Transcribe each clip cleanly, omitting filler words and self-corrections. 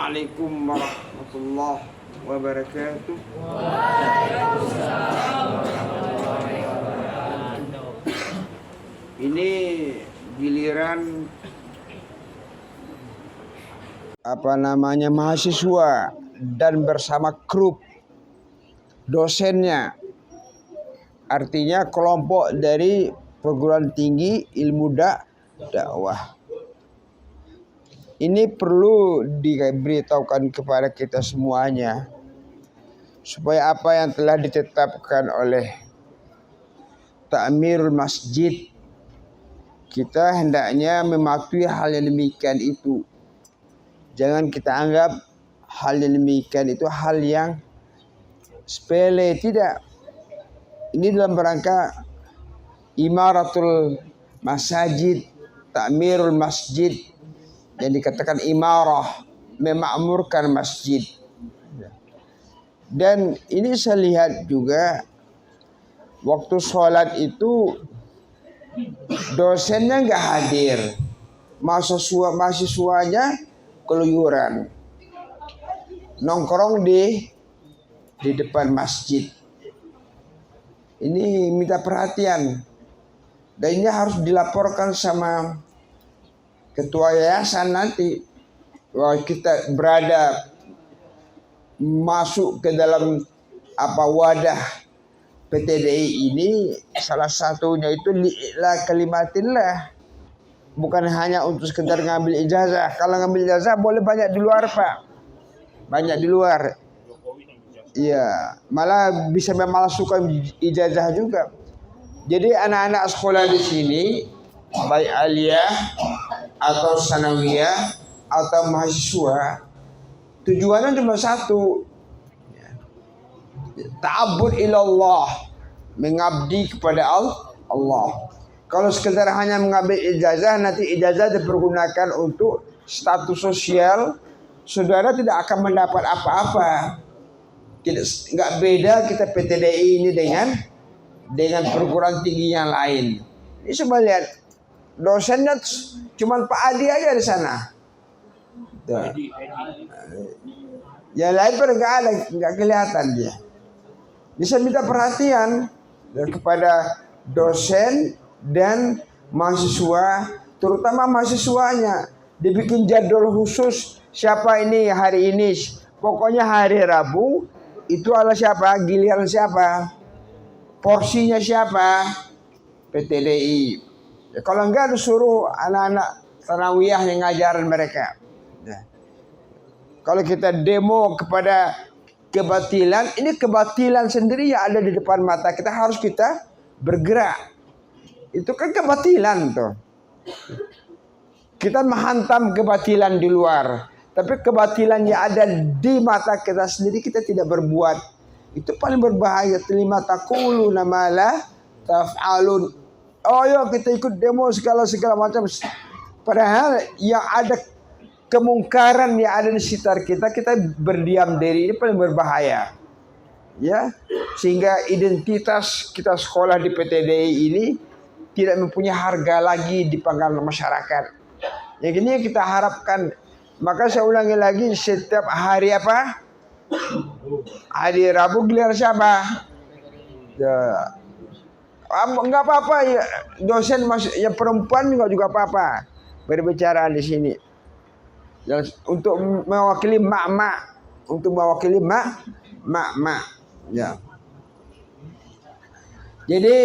Assalamualaikum warahmatullahi wabarakatuh. Ini giliran mahasiswa dan bersama grup dosennya, artinya kelompok dari perguruan tinggi ilmu dakwah. Ini perlu diberitahukan kepada kita semuanya, supaya apa yang telah ditetapkan oleh Ta'mirul Masjid, kita hendaknya mematuhi hal yang demikian itu. Jangan kita anggap hal yang demikian itu hal yang sepele, tidak. Ini dalam rangka imaratul masajid, ta'mirul masjid, yang dikatakan imarah, memakmurkan masjid. Dan ini saya lihat juga waktu sholat itu dosennya nggak hadir, mahasiswanya keluyuran, nongkrong di depan masjid. Ini minta perhatian, dan ini harus dilaporkan sama ketua yayasan nanti. Bahwa kita berada masuk ke dalam wadah PTDI ini, salah satunya itu li'la kalimatillah, bukan hanya untuk sekedar ngambil ijazah. Kalau ngambil ijazah boleh banyak di luar, Pak, banyak di luar. Iya, malah bisa memalsukan ijazah juga. Jadi anak-anak sekolah di sini, baik aliyah atau sanawiyah atau mahasiswa, tujuannya cuma satu, ta'abbud ilallah, mengabdi kepada Allah. Kalau sekedar hanya mengambil ijazah, nanti ijazah dipergunakan untuk status sosial, saudara tidak akan mendapat apa-apa. Nggak beda kita PTDI ini dengan perguruan tinggi yang lain. Ini coba lihat, dosennya cuma Pak Adi aja di sana. Yang lain pada nggak kelihatan dia. Bisa minta perhatian kepada dosen dan mahasiswa, terutama mahasiswanya. Dibikin jadwal khusus, siapa ini hari ini. Pokoknya hari Rabu itu adalah siapa, giliran siapa, porsinya siapa, PTDI. Ya, kalau enggak disuruh anak-anak sanawiyah yang ngajarin mereka. Ya. Kalau kita demo kepada kebatilan, ini kebatilan sendiri yang ada di depan mata kita, harus kita bergerak. Itu kan kebatilan tuh. Kita menghantam kebatilan di luar, tapi kebatilan yang ada di mata kita sendiri kita tidak berbuat. Itu paling berbahaya. Lima taquluna ma la taf'alun. Oh ya, kita ikut demo segala macam. Padahal yang ada kemungkaran yang ada di sekitar kita berdiam diri, ini paling berbahaya. Ya, sehingga identitas kita sekolah di PTDI ini tidak mempunyai harga lagi di pandangan masyarakat. Yang ini yang kita harapkan. Maka saya ulangi lagi, setiap hari apa? Hari Rabu giliran siapa? Ya. Enggak apa-apa ya, dosen yang perempuan juga apa-apa berbicara di sini. Untuk mewakili mak-mak, ya. Jadi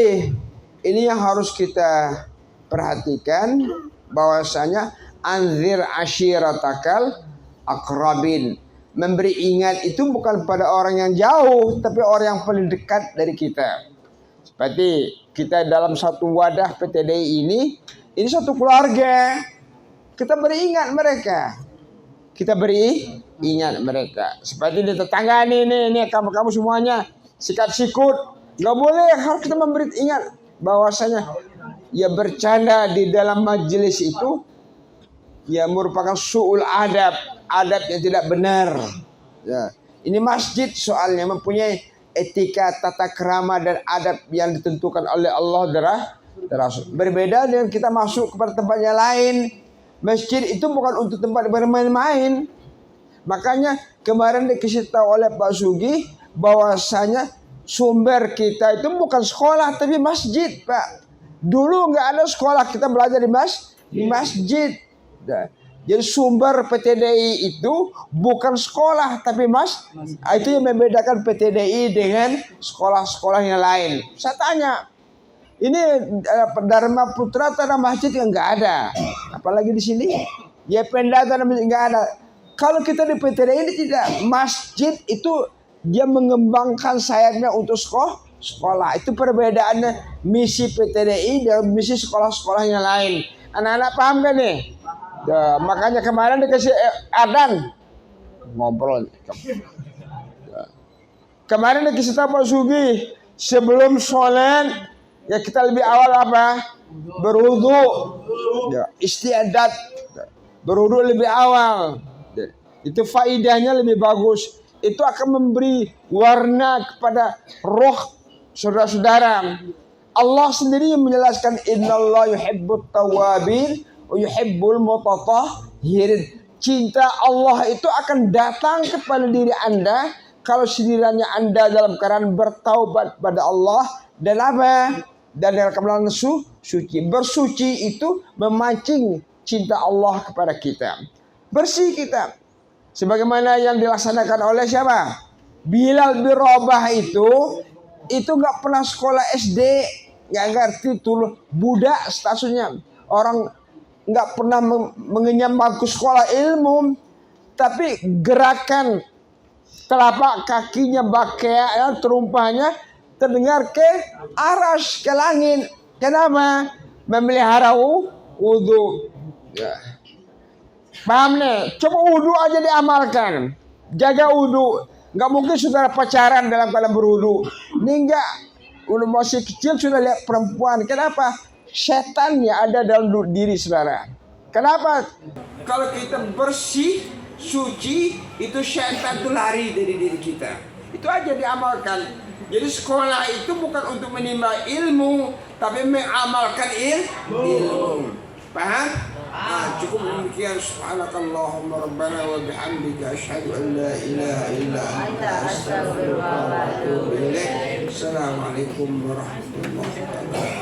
ini yang harus kita perhatikan, bahwasanya anzir ashiratakal akrabin. Memberi ingat itu bukan pada orang yang jauh, tapi orang yang paling dekat dari kita. Seperti kita dalam satu wadah PTDI ini satu keluarga. Kita beri ingat mereka. Seperti di tetangga ini kamu semuanya sikat sikut. Nggak boleh, harus kita memberi ingat bahwasanya ya bercanda di dalam majelis itu ya merupakan su'ul adab yang tidak benar. Ya. Ini masjid soalnya mempunyai etika, tata krama dan adab yang ditentukan oleh Allah Rasul. Berbeda dengan kita masuk kepada tempat yang lain. Masjid itu bukan untuk tempat bermain-main. Makanya kemarin dikasih tahu oleh Pak Sugi bahwasanya sumber kita itu bukan sekolah tapi masjid, Pak. Dulu nggak ada sekolah, kita belajar di masjid. Nah, jadi sumber PTDI itu bukan sekolah tapi itu yang membedakan PTDI dengan sekolah-sekolah yang lain. Saya tanya, ini Dharma Putra tanah masjid yang nggak ada, apalagi di sini. Ya Penda tanah masjid nggak ada. Kalau kita di PTDI ini tidak, masjid itu dia mengembangkan sayapnya untuk sekolah. Itu perbedaannya misi PTDI dan misi sekolah-sekolah yang lain. Anak-anak paham kan nih? Ya, makanya kemarin dikasih adan ngobrol. Kemarin dikasih tahu Pak Sugi sebelum sholat ya kita lebih awal apa? Berwudu. Ya, istiadat. Berwudu lebih awal. Ya, itu faidahnya lebih bagus. Itu akan memberi warna kepada roh saudara-saudara. Allah sendiri yang menjelaskan innallaha yuhibbut tawwabin wa yuhibbul mutatahhirin. Cinta Allah itu akan datang kepada diri Anda kalau sekiranya Anda dalam keadaan bertaubat pada Allah dan apa? Dan dalam keadaan suci. Bersuci itu memancing cinta Allah kepada kita. Bersih kita. Sebagaimana yang dilaksanakan oleh siapa? Bilal bin Rabah itu nggak pernah sekolah SD, nggak ngerti tuh budak statusnya. Orang nggak pernah mengenyam bangku sekolah ilmu, tapi gerakan telapak kakinya bakaya terumpahnya terdengar ke aras, ke langit. Kenapa? Memelihara wudu. Ya. Paham nih? Coba wudu aja diamalkan. Jaga wudu. Nggak mungkin saudara pacaran dalam keadaan berwudu. Ini enggak. Udah masih kecil sudah lihat perempuan. Kenapa? Setan ya ada dalam diri saudara. Kenapa? Kalau kita bersih, suci, itu setan itu lari dari diri kita. Itu aja diamalkan. Jadi sekolah itu bukan untuk menimba ilmu, tapi mengamalkan ilmu. Paham? Cukup demikian. Subhanakallahumma rabbana wa bihamdika asyhadu an la ilaha illa anta astaghfiruka wa atubu ilaik. Assalamualaikum warahmatullahi wabarakatuh.